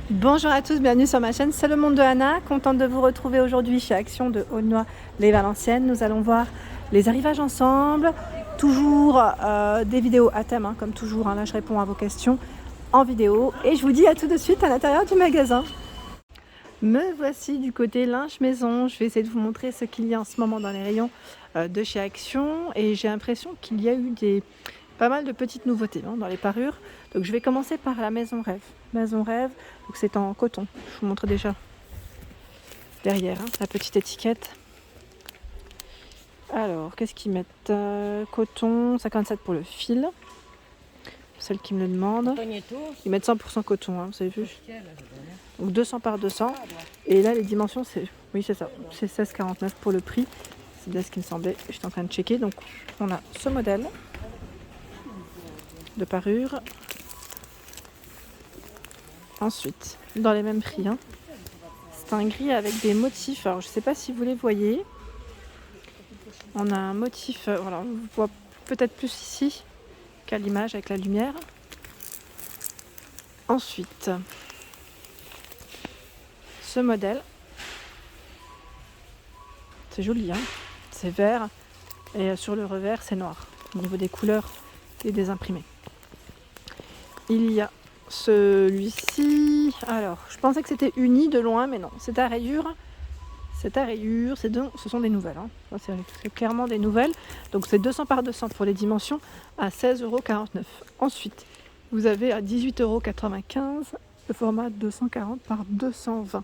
Bonjour à tous, bienvenue sur ma chaîne, c'est le monde de Anna. Contente de vous retrouver aujourd'hui chez Action de Aulnoy-les-Valenciennes. Nous allons voir les arrivages ensemble, toujours des vidéos à thème, comme toujours. Là, je réponds à vos questions en vidéo et je vous dis à tout de suite à l'intérieur du magasin. Me voici du côté linge maison. Je vais essayer de vous montrer ce qu'il y a en ce moment dans les rayons de chez Action et j'ai l'impression qu'il y a eu pas mal de petites nouveautés dans les parures. Donc je vais commencer par la Maison Rêve. Maison Rêve, donc c'est en coton. Je vous montre déjà derrière la petite étiquette. Alors, qu'est-ce qu'ils mettent coton, 57 pour le fil. Celle qui me le demande. Ils mettent 100% coton, vous avez vu. Donc 200 par 200. Et là, les dimensions, oui, c'est ça. C'est 16,49 pour le prix. C'est bien ce qui me semblait. J'étais en train de checker. Donc, on a ce modèle de parure. Ensuite, dans les mêmes prix, c'est un gris avec des motifs. Alors, je ne sais pas si vous les voyez. On a un motif, voilà, on voit peut-être plus ici qu'à l'image avec la lumière. Ensuite, ce modèle, c'est joli, c'est vert et sur le revers c'est noir au niveau des couleurs et des imprimés. Il y a celui-ci, alors je pensais que c'était uni de loin mais non, c'est à rayures. C'est à rayures, ce sont des nouvelles, c'est clairement des nouvelles. Donc c'est 200 par 200 pour les dimensions à 16,49 €. Ensuite, vous avez à 18,95 € le format 240 par 220.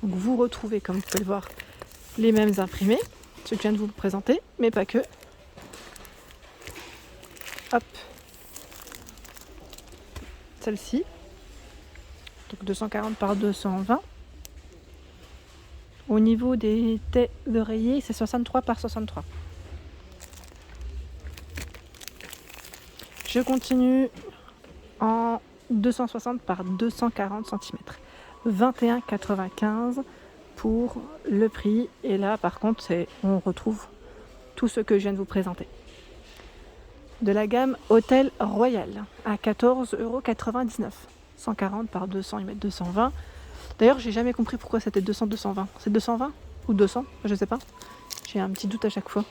Donc vous retrouvez, comme vous pouvez le voir, les mêmes imprimés, ce que je viens de vous présenter, mais pas que. Hop, celle-ci, donc 240 par 220. Au niveau des têtes d'oreiller, c'est 63 par 63. Je continue en 260 par 240 cm. 21,95 € pour le prix. Et là, par contre, on retrouve tout ce que je viens de vous présenter. De la gamme Hôtel Royal à 14,99 €. 140 par 200, ils mettent 220. D'ailleurs, j'ai jamais compris pourquoi c'était 200, 220. C'est 220 ou 200, je sais pas. J'ai un petit doute à chaque fois.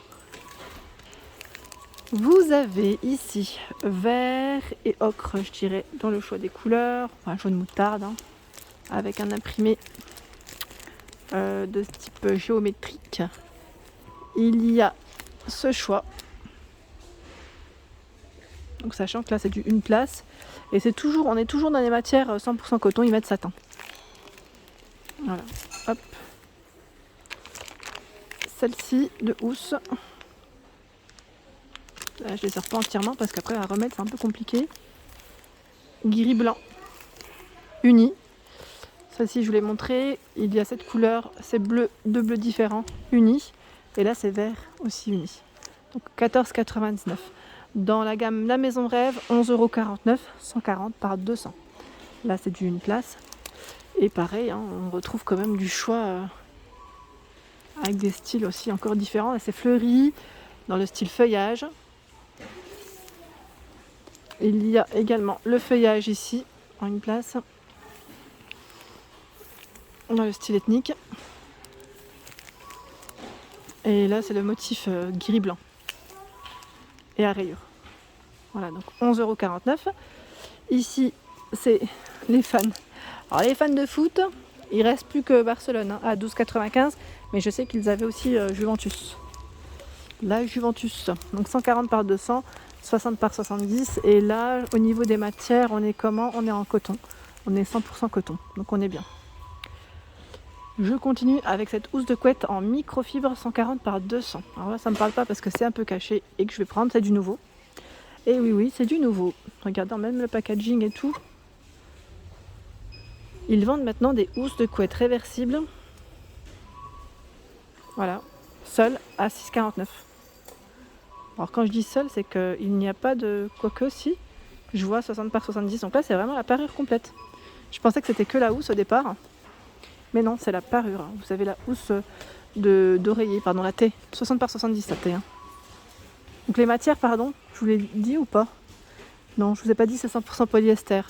Vous avez ici vert et ocre, je dirais, dans le choix des couleurs. Enfin, jaune moutarde, avec un imprimé de type géométrique. Il y a ce choix. Donc, sachant que là, c'est du une place. Et on est toujours dans les matières 100% coton, ils mettent satin. Voilà, hop. Celle-ci de housse. Là, je les sors pas entièrement parce qu'après à remettre c'est un peu compliqué. Gris blanc, uni. Celle-ci je vous l'ai montré. Il y a cette couleur, c'est bleu, deux bleus différents, unis. Et là c'est vert aussi uni. Donc 14,99 €. Dans la gamme La Maison Rêve, 11,49 €, 140 par 200. Là c'est du une place. Et pareil, on retrouve quand même du choix avec des styles aussi encore différents. Là c'est fleuri, dans le style feuillage. Il y a également le feuillage ici, en une place, dans le style ethnique. Et là c'est le motif gris blanc et à rayures. Voilà, donc 11,49 €. Ici c'est les fans. Alors les fans de foot, il reste plus que Barcelone à 12,95 €, mais je sais qu'ils avaient aussi Juventus. La Juventus, donc 140 par 200, 60 par 70. Et là, au niveau des matières, on est comment? On est en coton. On est 100% coton, donc on est bien. Je continue avec cette housse de couette en microfibre 140 par 200. Alors là, ça me parle pas parce que c'est un peu caché et que je vais prendre, c'est du nouveau. Et oui, c'est du nouveau. Regardez, même le packaging et tout. Ils vendent maintenant des housses de couette réversibles. Voilà, seul à 6,49 €. Alors quand je dis seul, c'est qu'il n'y a pas de... Quoique si, je vois 60 par 70. Donc là, c'est vraiment la parure complète. Je pensais que c'était que la housse au départ. Mais non, c'est la parure. Vous avez la housse d'oreiller, pardon, la T. 60 par 70, la T. Donc les matières, pardon, je vous l'ai dit ou pas? Non, je vous ai pas dit, c'est 100% polyester.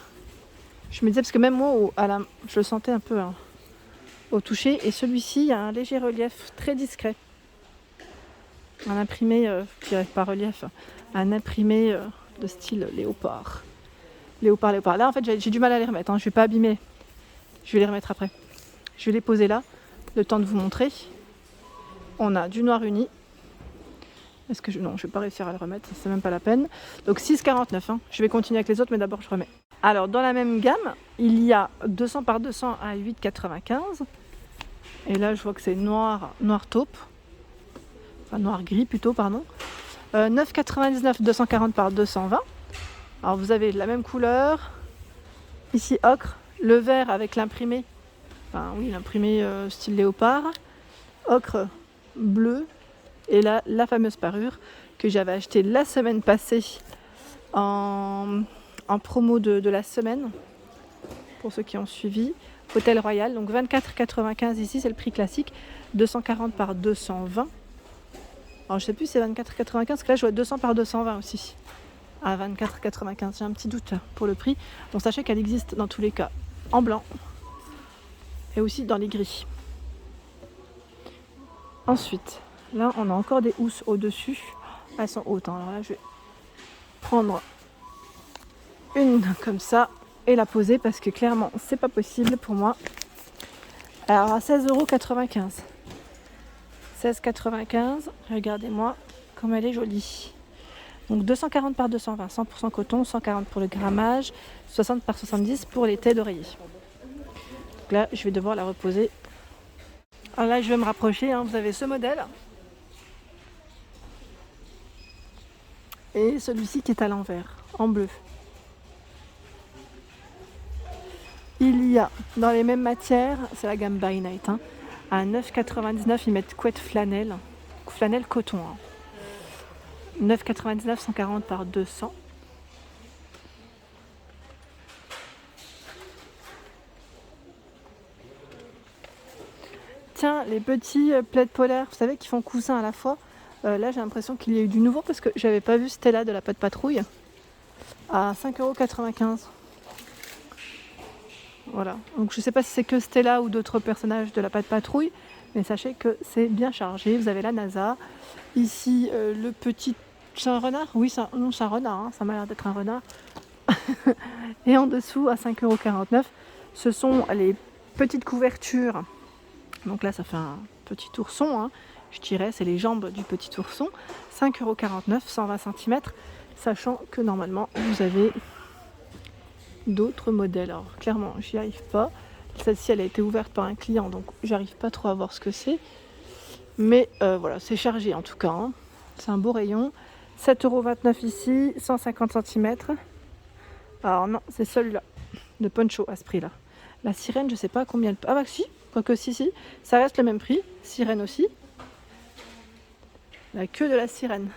Je me disais, parce que même moi, je le sentais un peu hein, au toucher. Et celui-ci, il y a un léger relief très discret. Un imprimé, je dirais pas relief, un imprimé de style léopard. Léopard. Là, en fait, j'ai du mal à les remettre. Hein. Je vais pas abîmer. Je vais les remettre après. Je vais les poser là, le temps de vous montrer. On a du noir uni. Est-ce que non, je vais pas réussir à le remettre, c'est même pas la peine. Donc 6,49. Hein. Je vais continuer avec les autres, mais d'abord je remets. Alors dans la même gamme, il y a 200 par 200 à 8,95. Et là, je vois que c'est noir taupe. Enfin, noir gris plutôt, pardon. 9,99, 240 par 220. Alors vous avez la même couleur. Ici ocre, le vert avec l'imprimé. Enfin oui, l'imprimé style léopard. Ocre, bleu. Et là, la fameuse parure que j'avais achetée la semaine passée en promo de la semaine. Pour ceux qui ont suivi. Hôtel Royal, donc 24,95 ici, c'est le prix classique. 240 par 220. Alors je sais plus si c'est 24,95, parce que là je vois 200 par 220 aussi. À 24,95, j'ai un petit doute pour le prix. Bon, sachez qu'elle existe dans tous les cas en blanc et aussi dans les gris. Ensuite, là on a encore des housses au-dessus. Elles sont hautes, hein. Alors là je vais prendre une comme ça et la poser parce que clairement c'est pas possible pour moi. Alors à 16,95 €. 16,95, regardez-moi comme elle est jolie. Donc 240 par 220, 100% coton, 140 pour le grammage, 60 par 70 pour les têtes d'oreiller. Donc là, je vais devoir la reposer. Alors là, je vais me rapprocher, hein. Vous avez ce modèle. Et celui-ci qui est à l'envers, en bleu. Il y a, dans les mêmes matières, c'est la gamme By Night, hein, à 9,99, ils mettent couette flanelle coton. Hein. 9,99, 140 par 200. Tiens, les petits plaids polaires, vous savez, qui font coussin à la fois. Là, j'ai l'impression qu'il y a eu du nouveau parce que j'avais pas vu Stella de la Patte Patrouille à 5,95 €. Voilà. Donc je sais pas si c'est que Stella ou d'autres personnages de la Patte Patrouille, mais sachez que c'est bien chargé. Vous avez la NASA. Ici, le petit... C'est un renard? Oui, c'est un renard, hein. Ça m'a l'air d'être un renard. Et en dessous, à 5,49 €, ce sont les petites couvertures. Donc là, ça fait un petit ourson, hein. Je dirais, c'est les jambes du petit ourson. 5,49 €, 120 cm, sachant que normalement, vous avez d'autres modèles. Alors clairement, j'y arrive pas. Celle-ci, elle a été ouverte par un client, donc j'arrive pas trop à voir ce que c'est. Mais voilà, c'est chargé en tout cas, hein. C'est un beau rayon. 7,29 € ici, 150 cm. Alors non, c'est celui-là, de poncho à ce prix-là. La sirène, je sais pas combien... Ah bah si, quoique si, ça reste le même prix. Sirène aussi. La queue de la sirène.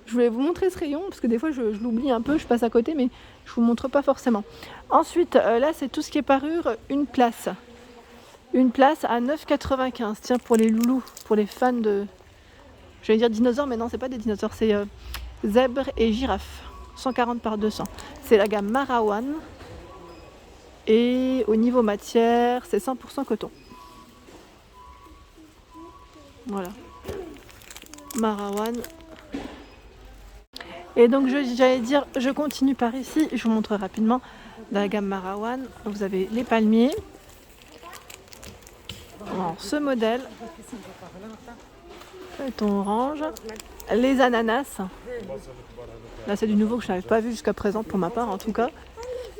Je voulais vous montrer ce rayon, parce que des fois je l'oublie un peu, je passe à côté, mais je vous montre pas forcément. Ensuite, là c'est tout ce qui est parure, une place. Une place à 9,95 €. Tiens, pour les loulous, pour les fans de... J'allais dire dinosaures, mais non, c'est pas des dinosaures, c'est zèbre et girafe. 140 par 200. C'est la gamme Marawan. Et au niveau matière, c'est 100% coton. Voilà. Marawan. Et donc j'allais dire, je continue par ici. Je vous montre rapidement la gamme Marawan. Vous avez les palmiers. Alors, ce modèle. Ton orange. Les ananas. Là c'est du nouveau que je n'avais pas vu jusqu'à présent pour ma part en tout cas.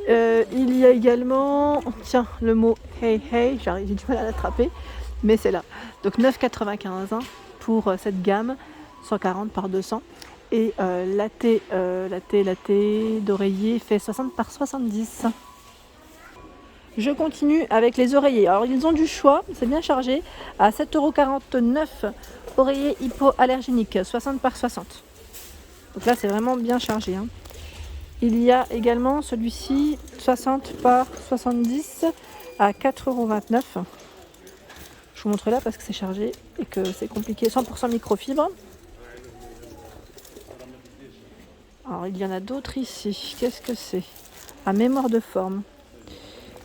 Il y a également, tiens, le mot hey hey, j'ai du mal à l'attraper, mais c'est là. Donc 9,95 € pour cette gamme, 140 par 200. Et latte d'oreiller fait 60 par 70. Je continue avec les oreillers. Alors ils ont du choix, c'est bien chargé, à 7,49 €, oreiller hypoallergénique, 60 par 60. Donc là c'est vraiment bien chargé, hein. Il y a également celui-ci, 60 par 70 à 4,29 €. Je vous montre là parce que c'est chargé et que c'est compliqué. 100% microfibre. Alors il y en a d'autres ici. Qu'est-ce que c'est? à mémoire de forme.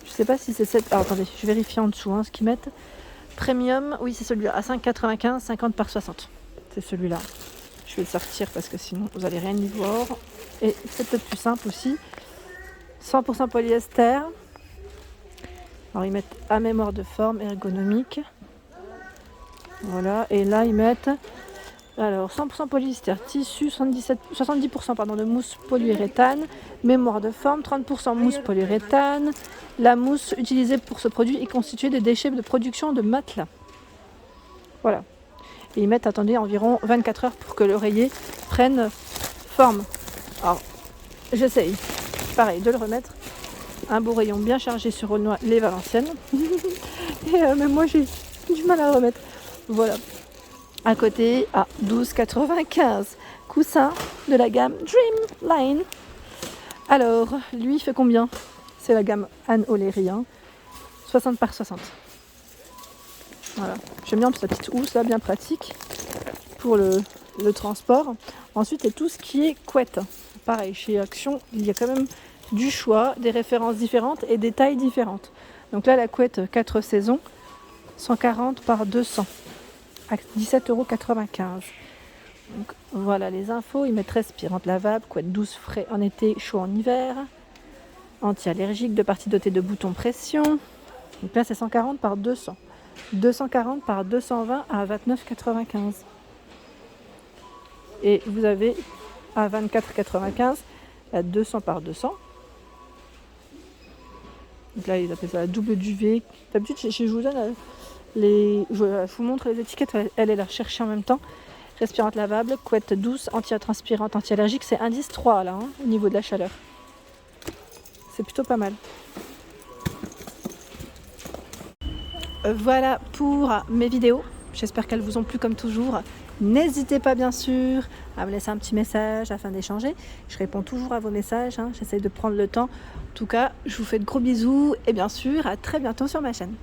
Je sais pas si c'est cette... Ah, attendez, je vérifie en dessous ce qu'ils mettent. Premium, oui c'est celui-là, à 5,95, 50 par 60. C'est celui-là. Je vais le sortir parce que sinon vous allez rien y voir. Et c'est peut-être plus simple aussi. 100% polyester. Alors ils mettent à mémoire de forme, ergonomique. Voilà, et là ils mettent alors 100% polyester, tissu, 70% de mousse polyuréthane, mémoire de forme, 30% mousse polyuréthane. La mousse utilisée pour ce produit est constituée des déchets de production de matelas. Voilà. Et ils mettent, attendez, environ 24 heures pour que l'oreiller prenne forme. Alors, j'essaye, pareil, de le remettre. Un beau rayon bien chargé sur Aulnois les Valenciennes. Et même moi j'ai du mal à le remettre. Voilà. À côté, à 12,95. Coussin de la gamme Dreamline. Alors, lui, il fait combien? C'est la gamme Anne O'Leary. 60 par 60. Voilà. J'aime bien sa petite housse là, bien pratique pour le transport. Ensuite, il y a tout ce qui est couette. Pareil, chez Action, il y a quand même du choix, des références différentes et des tailles différentes. Donc là, la couette 4 saisons, 140 par 200. À 17,95 €. Donc voilà les infos, ils mettent respirante lavable, couette douce frais en été, chaud en hiver, anti-allergique, 2 parties dotées de boutons pression. Donc là c'est 140 par 200, 240 par 220 à 29,95. Et vous avez à 24,95 à 200 par 200. Donc là ils appellent ça la double duvet. D'habitude je vous donne je vous montre les étiquettes, elle est là, chercher en même temps. Respirante lavable, couette douce, anti-transpirante, anti-allergique, c'est indice 3 là, au niveau de la chaleur. C'est plutôt pas mal. Voilà pour mes vidéos. J'espère qu'elles vous ont plu comme toujours. N'hésitez pas bien sûr à me laisser un petit message afin d'échanger. Je réponds toujours à vos messages, j'essaie de prendre le temps. En tout cas, je vous fais de gros bisous et bien sûr à très bientôt sur ma chaîne.